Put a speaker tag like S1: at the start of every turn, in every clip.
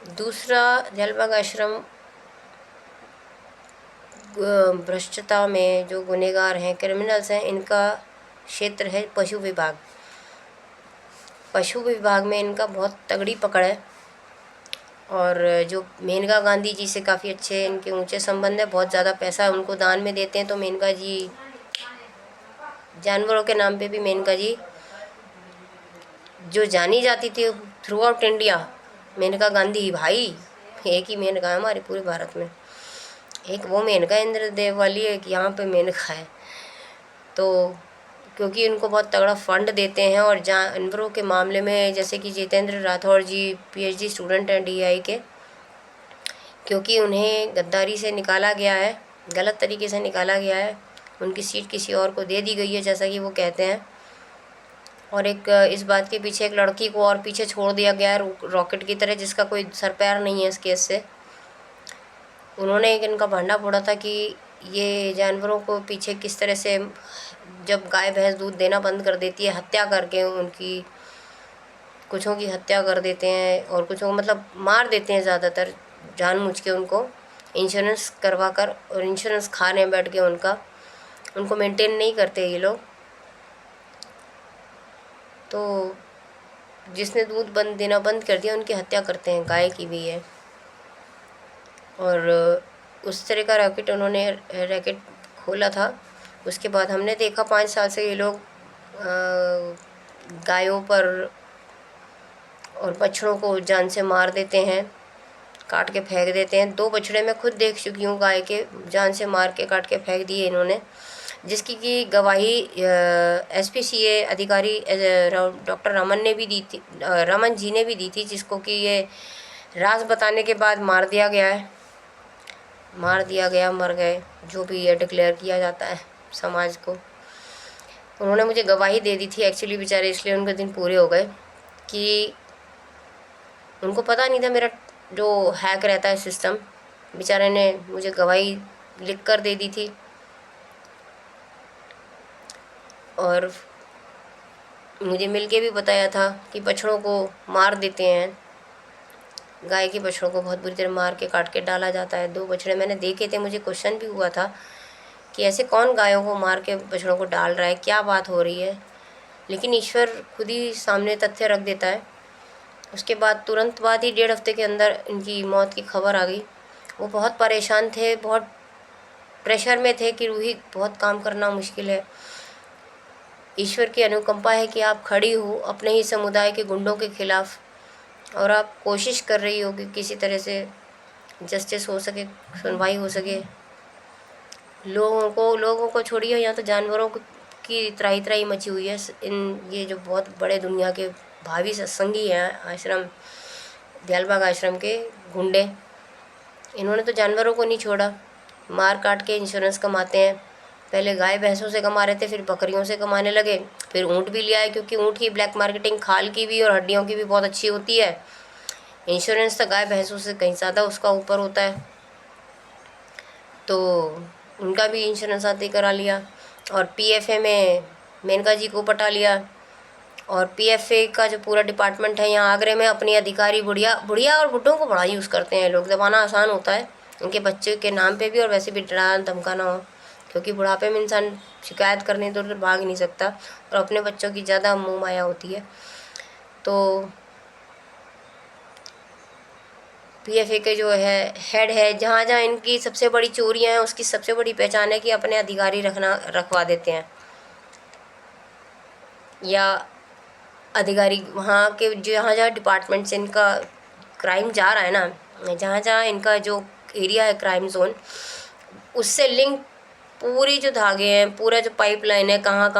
S1: दूसरा, जलबाग आश्रम भ्रष्टता में जो गुनहगार हैं, क्रिमिनल्स हैं, इनका क्षेत्र है पशु विभाग। पशु विभाग में इनका बहुत तगड़ी पकड़ है और जो मेनका गांधी जी से काफ़ी अच्छे इनके ऊंचे संबंध है, बहुत ज़्यादा पैसा उनको दान में देते हैं। तो मेनका जी, जानवरों के नाम पे भी मेनका जी जो जानी जाती थी throughout India, Maneka Gandhi भाई, एक ही मेनका है हमारे पूरे भारत में। एक वो मेनका इंद्रदेव वाली, एक यहाँ पे मेनका है। तो क्योंकि उनको बहुत तगड़ा फंड देते हैं और जानवरों के मामले में, जैसे कि जितेंद्र राठौर जी पीएचडी स्टूडेंट हैं डीआई के, क्योंकि उन्हें गद्दारी से निकाला गया है, गलत तरीके से निकाला गया है, उनकी सीट किसी और को दे दी गई है जैसा कि वो कहते हैं। और एक इस बात के पीछे एक लड़की को और पीछे छोड़ दिया गया है रॉकेट की तरह, जिसका कोई सर पैर नहीं है इस केस से। उन्होंने एक इनका भांडा फोड़ा था कि ये जानवरों को पीछे किस तरह से, जब गाय भैंस दूध देना बंद कर देती है, हत्या करके उनकी, कुछों की हत्या कर देते हैं और कुछों को मतलब मार देते हैं, ज़्यादातर जानबूझ के उनको इंश्योरेंस करवा कर, और इंश्योरेंस खा रहे हैं बैठ के उनको मेंटेन नहीं करते ये लोग। तो जिसने दूध देना बंद कर दिया उनकी हत्या करते हैं, गाय की भी है। और उस तरह का रैकेट खोला था। उसके बाद हमने देखा 5 साल से ये लोग गायों पर और बछड़ों को जान से मार देते हैं, काट के फेंक देते हैं। 2 बछड़े मैं खुद देख चुकी हूँ, गाय के जान से मार के काट के फेंक दिए इन्होंने, जिसकी की गवाही एसपीसीए अधिकारी डॉक्टर रमन ने भी दी थी, रमन जी ने भी दी थी, जिसको कि ये राज बताने के बाद मार दिया गया, मर गए, जो भी ये डिक्लेयर किया जाता है समाज को। उन्होंने मुझे गवाही दे दी थी एक्चुअली, बेचारे इसलिए उनके दिन पूरे हो गए कि उनको पता नहीं था मेरा जो हैक रहता है सिस्टम। बेचारे ने मुझे गवाही लिख कर दे दी थी और मुझे मिलके भी बताया था कि बछड़ों को मार देते हैं, गाय के बछड़ों को बहुत बुरी तरह मार के काट के डाला जाता है। 2 बछड़े मैंने देखे थे, मुझे क्वेश्चन भी हुआ था कि ऐसे कौन गायों को मार के बछड़ों को डाल रहा है, क्या बात हो रही है। लेकिन ईश्वर खुद ही सामने तथ्य रख देता है। उसके बाद तुरंत बाद ही 1.5 हफ्ते के अंदर इनकी मौत की खबर आ गई। वो बहुत परेशान थे, बहुत प्रेशर में थे कि रूही बहुत काम करना मुश्किल है। ईश्वर की अनुकंपा है कि आप खड़ी हो अपने ही समुदाय के गुंडों के खिलाफ और आप कोशिश कर रही हो कि किसी तरह से जस्टिस हो सके, सुनवाई हो सके। लोगों को छोड़िए, यहाँ तो जानवरों की त्राही त्राही मची हुई है। ये जो बहुत बड़े दुनिया के भावी सत्संगी हैं आश्रम, जलबाग आश्रम के गुंडे, इन्होंने तो जानवरों को नहीं छोड़ा, मार काट के इंश्योरेंस कमाते हैं। पहले गाय भैंसों से कमा रहे थे, फिर बकरियों से कमाने लगे, फिर ऊँट भी ले आए, क्योंकि ऊँट की ब्लैक मार्केटिंग खाल की भी और हड्डियों की भी बहुत अच्छी होती है। इंश्योरेंस तो गाय भैंसों से कहीं ज़्यादा उसका ऊपर होता है, तो उनका भी इंश्योरेंस आते करा लिया। और पीएफए में मेनका जी को पटा लिया। और पीएफए का जो पूरा डिपार्टमेंट है यहाँ आगरे में, अपनी अधिकारी बुढ़िया और बुढ़ों को बड़ा यूज़ करते हैं लोग, दबाना आसान होता है उनके बच्चे के नाम पे भी, और वैसे भी डराना धमकाना हो, क्योंकि बुढ़ापे में इंसान शिकायत करने इधर उधर भाग नहीं सकता और अपने बच्चों की ज़्यादा मोह माया होती है। तो पीएफए के जो है हेड है, जहाँ जहाँ इनकी सबसे बड़ी चोरियाँ हैं उसकी सबसे बड़ी पहचान है कि अपने अधिकारी रखवा देते हैं, या अधिकारी वहाँ के जहाँ जहाँ डिपार्टमेंट से इनका क्राइम जा रहा है ना, जहाँ जहाँ इनका जो एरिया है क्राइम जोन, उससे लिंक पूरी जो धागे हैं, पूरा जो पाइपलाइन है, कहाँ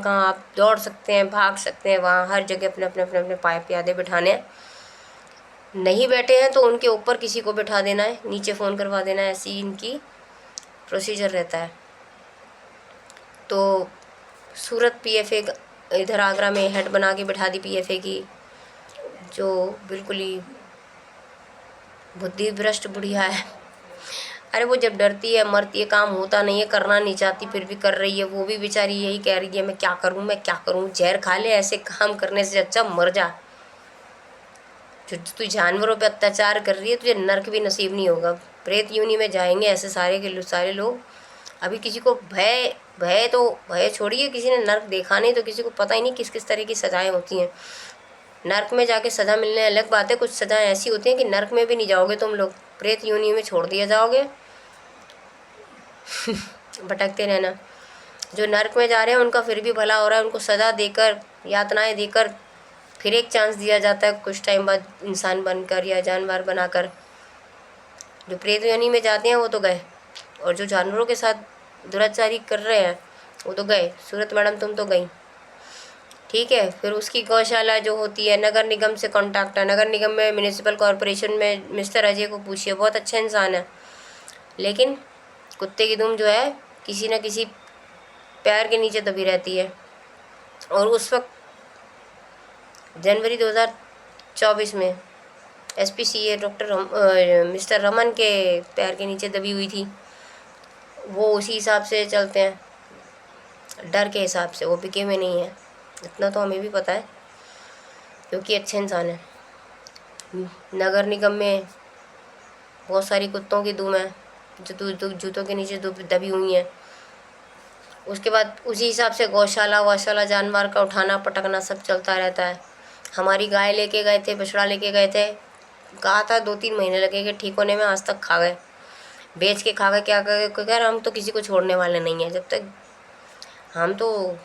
S1: आप दौड़ सकते हैं, भाग सकते हैं, वहाँ हर जगह अपने पाइप प्यादे बिठाने हैं। नहीं बैठे हैं तो उनके ऊपर किसी को बिठा देना है, नीचे फ़ोन करवा देना है, ऐसी इनकी प्रोसीजर रहता है। तो सूरत पीएफए इधर आगरा में हेड बना के बिठा दी पीएफए की, जो बिल्कुल ही बुद्धि भ्रष्ट बुढ़िया है। अरे वो जब डरती है मरती है, काम होता नहीं है, करना नहीं चाहती, फिर भी कर रही है। वो भी बेचारी यही कह रही है, मैं क्या करूँ, जहर खा ले, ऐसे काम करने से अच्छा मर जा। जो तू जानवरों पे अत्याचार कर रही है, तुझे नर्क भी नसीब नहीं होगा। प्रेत योनि में जाएंगे ऐसे सारे के सारे लोग। अभी किसी को भय छोड़िए, किसी ने नर्क देखा नहीं तो किसी को पता ही नहीं किस किस तरह की सजाएं होती हैं। नर्क में जाके सज़ा मिलने अलग बात है, कुछ सज़ाएं ऐसी होती हैं कि नर्क में भी नहीं जाओगे तुम लोग, प्रेत योनि में छोड़ दिया जाओगे। भटकते रहना। जो नर्क में जा रहे हैं उनका फिर भी भला हो रहा है, उनको सज़ा देकर, यातनाएं देकर फिर एक चांस दिया जाता है कुछ टाइम बाद इंसान बनकर या जानवर बनाकर। जो प्रेत योनि में जाते हैं वो तो गए, और जो जानवरों के साथ दुराचारी कर रहे हैं वो तो गए। सूरत मैडम तुम तो गई, ठीक है। फिर उसकी गौशाला जो होती है, नगर निगम से कॉन्टैक्ट है। नगर निगम में, म्यूनिसिपल कॉरपोरेशन में मिस्टर अजय को पूछिए, बहुत अच्छा इंसान है, लेकिन कुत्ते की दुम जो है किसी न किसी पैर के नीचे दबी रहती है। और उस वक्त जनवरी 2024 में SPCA डॉक्टर मिस्टर रमन के पैर के नीचे दबी हुई थी। वो उसी हिसाब से चलते हैं, डर के हिसाब से। वो बिके में नहीं है, इतना तो हमें भी पता है, क्योंकि अच्छे इंसान है। नगर निगम में बहुत सारी कुत्तों की दुम है जो जूतों के नीचे दबी हुई हैं। उसके बाद उसी हिसाब से गौशाला जानवर का उठाना पटकना सब चलता रहता है। हमारी गाय लेके गए थे, बछड़ा लेके गए थे, कहा था 2-3 महीने लगेंगे ठीक होने में, आज तक खा गए, बेच के खा गए। क्या कह हम तो किसी को छोड़ने वाले नहीं हैं, जब तक हम तो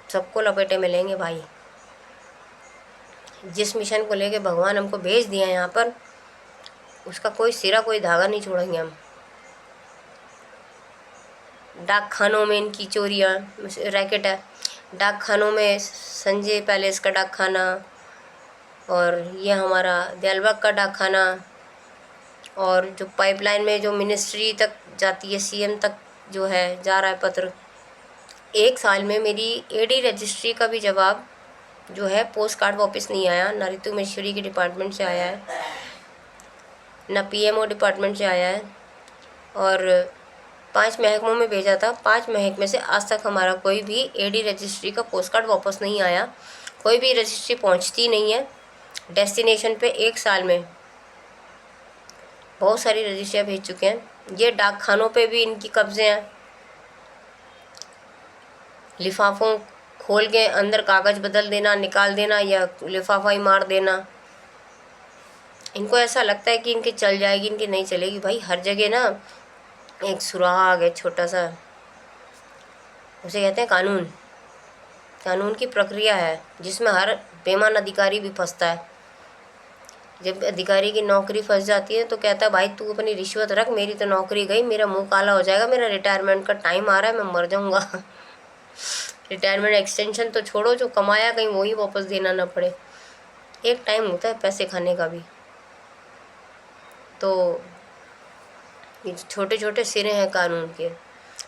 S1: सबको लपेटे में लेंगे भाई। जिस मिशन को लेके भगवान हमको भेज दिया यहाँ पर, उसका कोई सिरा कोई धागा नहीं छोड़ेंगे हम। डाक खानों में इनकी चोरियाँ रैकेट है। डाक खानों में संजय पैलेस का डाक खाना, और ये हमारा दयालबाग का डाक खाना, और जो पाइपलाइन में जो मिनिस्ट्री तक जाती है, CM तक जो है जा रहा है पत्र। 1 साल में मेरी AD रजिस्ट्री का भी जवाब जो है पोस्ट कार्ड वापस नहीं आया, ना ऋतु महेश्वरी के डिपार्टमेंट से आया है, ना PMO डिपार्टमेंट से आया है। और 5 महकमों में भेजा था, 5 महकमे से आज तक हमारा कोई भी AD रजिस्ट्री का पोस्ट कार्ड वापस नहीं आया। कोई भी रजिस्ट्री पहुंचती नहीं है डेस्टिनेशन पे। 1 साल में बहुत सारी रजिस्ट्रियाँ भेज चुके हैं। ये डाक खानों पे भी इनकी कब्जे हैं। लिफाफों खोल के अंदर कागज़ बदल देना, निकाल देना, या लिफाफा ही मार देना। इनको ऐसा लगता है कि इनके चल जाएगी, इनकी नहीं चलेगी। भाई हर जगह ना एक सुराग है छोटा सा, उसे कहते हैं कानून। कानून की प्रक्रिया है जिसमें हर बेईमान अधिकारी भी फंसता है। जब अधिकारी की नौकरी फंस जाती है तो कहता है भाई तू अपनी रिश्वत रख, मेरी तो नौकरी गई, मेरा मुंह काला हो जाएगा, मेरा रिटायरमेंट का टाइम आ रहा है, मैं मर जाऊँगा। रिटायरमेंट एक्सटेंशन तो छोड़ो, जो कमाया कहीं वही वापस देना ना पड़े। एक टाइम होता है पैसे खाने का भी। तो ये छोटे छोटे सिरे हैं कानून के।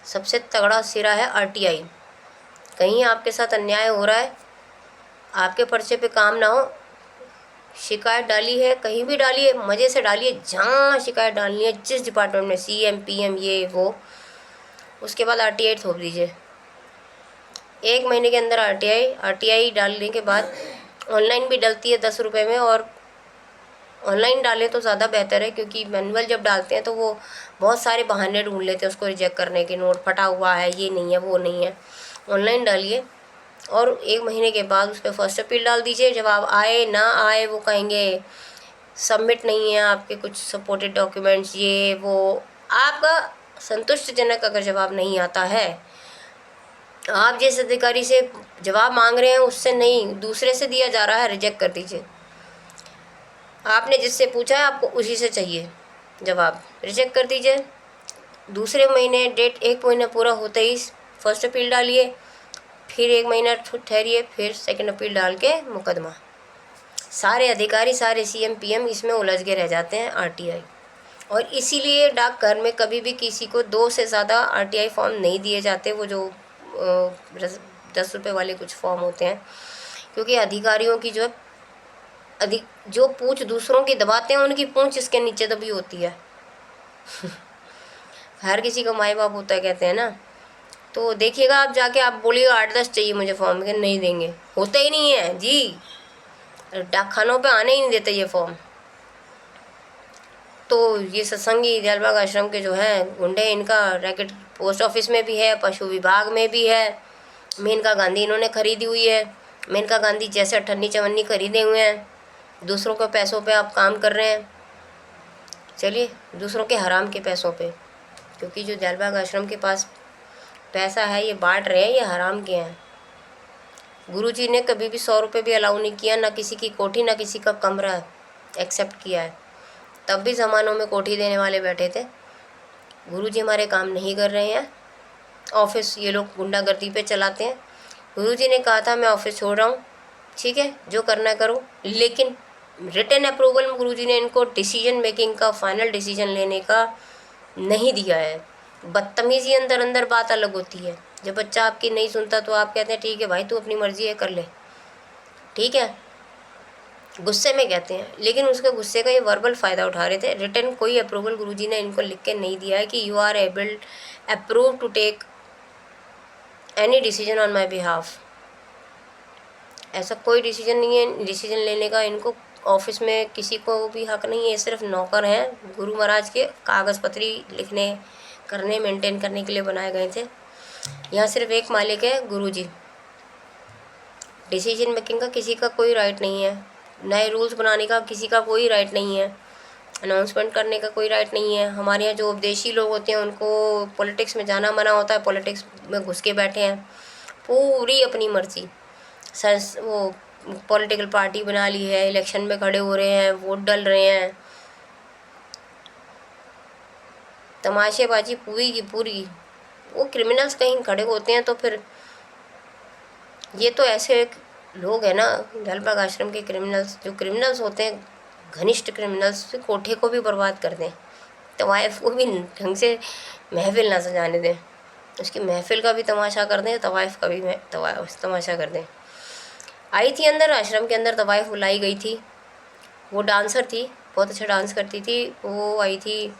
S1: सबसे तगड़ा सिरा है RTI। कहीं आपके साथ अन्याय हो रहा है, आपके पर्चे पे काम ना हो, शिकायत डाली है, कहीं भी डालिए, मज़े से डालिए, जहाँ शिकायत डालनी है, जिस डिपार्टमेंट में, CM PM ये वो, उसके बाद RTI थोप दीजिए। 1 महीने के अंदर RTI डालने के बाद ऑनलाइन भी डलती है 10 रुपये में। और ऑनलाइन डालें तो ज़्यादा बेहतर है, क्योंकि मैनुअल जब डालते हैं तो वो बहुत सारे बहाने ढूंढ लेते हैं उसको रिजेक्ट करने के, नोट फटा हुआ है, ये नहीं है, वो नहीं है। ऑनलाइन डालिए और 1 महीने के बाद उस पर फर्स्ट अपील डाल दीजिए। जवाब आए ना आए, वो कहेंगे सबमिट नहीं है आपके कुछ सपोर्टेड डॉक्यूमेंट्स, ये वो। आपका संतुष्टिजनक अगर जवाब नहीं आता है, आप जिस अधिकारी से जवाब मांग रहे हैं उससे नहीं, दूसरे से दिया जा रहा है, रिजेक्ट कर दीजिए। आपने जिससे पूछा है आपको उसी से चाहिए जवाब, रिजेक्ट कर दीजिए। दूसरे महीने डेट 1 महीना पूरा होते ही फर्स्ट अपील डालिए, फिर 1 महीना ठहरिए, फिर सेकंड अपील डाल के मुकदमा। सारे अधिकारी, सारे CM PM इसमें उलझ के रह जाते हैं RTI। और इसीलिए डाकघर में कभी भी किसी को 2 से ज़्यादा RTI फॉर्म नहीं दिए जाते, वो जो 10 रुपये वाले कुछ फॉर्म होते हैं, क्योंकि अधिकारियों की जो पूंछ दूसरों की दबाते हैं, उनकी पूंछ इसके नीचे दबी होती है। हर किसी का माई बाप होता है कहते हैं ना। तो देखिएगा आप जाके, आप बोलिएगा 8-10 चाहिए मुझे फॉर्म, के नहीं देंगे, होता ही नहीं है जी। डाकखानों पे आने ही नहीं देते ये फॉर्म। तो ये सत्संगी दयालबाग आश्रम के जो हैं गुंडे, इनका रैकेट पोस्ट ऑफिस में भी है, पशु विभाग में भी है। मेनका गांधी इन्होंने खरीदी हुई है। मेनका गांधी जैसे अठन्नी चवन्नी खरीदे हुए हैं, दूसरों के पैसों पे आप काम कर रहे हैं। चलिए, दूसरों के हराम के पैसों पे, क्योंकि जो दयालबाग आश्रम के पास पैसा है ये बांट रहे हैं, ये हराम के हैं। गुरुजी ने कभी भी 100 रुपये भी अलाउ नहीं किया, ना किसी की कोठी ना किसी का कमरा एक्सेप्ट किया है। तब भी ज़मानों में कोठी देने वाले बैठे थे। गुरुजी हमारे काम नहीं कर रहे हैं, ऑफिस ये लोग गुंडागर्दी पे चलाते हैं। गुरुजी ने कहा था मैं ऑफिस छोड़ रहा हूँ, ठीक है, जो करना करो, लेकिन रिटन अप्रूवल में गुरुजी ने इनको डिसीजन मेकिंग का, फाइनल डिसीजन लेने का नहीं दिया है। बदतमीज़ी अंदर अंदर बात अलग होती है। जब बच्चा आपकी नहीं सुनता तो आप कहते हैं ठीक है भाई, तू अपनी मर्जी है कर ले, ठीक है, गुस्से में कहते हैं। लेकिन उसके गुस्से का ये वर्बल फ़ायदा उठा रहे थे। रिटन कोई अप्रूवल गुरुजी ने इनको लिख के नहीं दिया है कि you are able approve to take any decision on my behalf. ऐसा कोई डिसीजन नहीं है, डिसीजन लेने का इनको ऑफिस में किसी को भी हक नहीं है। सिर्फ नौकर हैं गुरु महाराज के, कागज़ पत्री लिखने करने मेंटेन करने के लिए बनाए गए थे। यहाँ सिर्फ एक मालिक है, गुरुजी। डिसीजन मेकिंग का किसी का कोई राइट नहीं है, नए रूल्स बनाने का किसी का कोई राइट नहीं है, अनाउंसमेंट करने का कोई राइट नहीं है। हमारे यहाँ जो उपदेशी लोग होते हैं उनको पॉलिटिक्स में जाना मना होता है, पॉलिटिक्स में घुस के बैठे हैं, पूरी अपनी मर्जी। वो पॉलिटिकल पार्टी बना ली है, इलेक्शन में खड़े हो रहे हैं, वोट डल रहे हैं, तमाशेबाजी पूरी की पूरी। वो क्रिमिनल्स कहीं खड़े होते हैं तो फिर ये तो ऐसे लोग हैं ना, दयालबाग आश्रम के क्रिमिनल्स, जो क्रिमिनल्स होते हैं घनिष्ठ क्रिमिनल्स, कोठे को भी बर्बाद कर दें, तवाइफ को भी ढंग से महफिल ना सजाने दें, उसकी महफिल का भी तमाशा कर दें, तवाइफ का भी तमाशा कर दें। आई थी अंदर, आश्रम के अंदर तवाइफ बुलाई गई थी, वो डांसर थी, बहुत अच्छा डांस करती थी, वो आई थी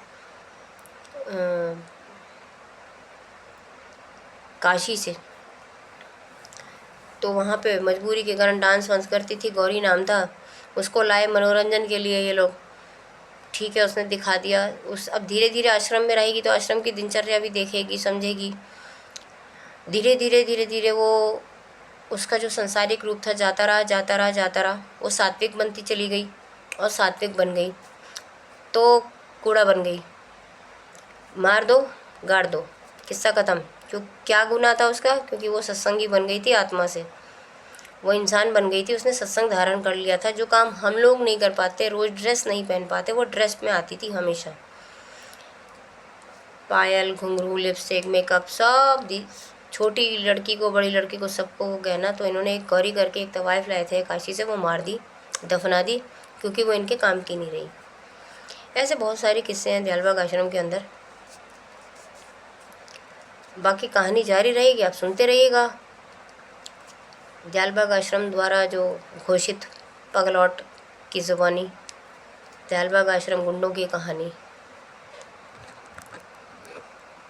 S1: काशी से। तो वहाँ पे मजबूरी के कारण डांस वांस करती थी, गौरी नाम था, उसको लाए मनोरंजन के लिए ये लोग, ठीक है, उसने दिखा दिया। अब धीरे धीरे आश्रम में रहेगी तो आश्रम की दिनचर्या भी देखेगी, समझेगी। धीरे धीरे धीरे धीरे वो उसका जो संसारिक रूप था जाता रहा जाता रहा जाता रहा, वो सात्विक बनती चली गई और सात्विक बन गई तो कूड़ा बन गई, मार दो गाड़ दो, किस्सा ख़त्म। क्यों, क्या गुनाह था उसका? क्योंकि वो सत्संगी बन गई थी, आत्मा से वो इंसान बन गई थी, उसने सत्संग धारण कर लिया था। जो काम हम लोग नहीं कर पाते, रोज़ ड्रेस नहीं पहन पाते, वो ड्रेस में आती थी हमेशा। पायल, घुंघरू, लिपस्टिक, मेकअप सब दी, छोटी लड़की को बड़ी लड़की को सबको वो गहना। तो इन्होंने एक गौरी करके एक तवाइफ लाए थे काशी से, वो मार दी, दफना दी, क्योंकि वो इनके काम की नहीं रही। ऐसे बहुत सारे किस्से हैं दयालबाग आश्रम के अंदर। बाकी कहानी जारी रहेगी, आप सुनते रहिएगा। दयालबाग आश्रम द्वारा जो घोषित पगलौट की ज़ुबानी, दयालबाग आश्रम गुंडों की कहानी।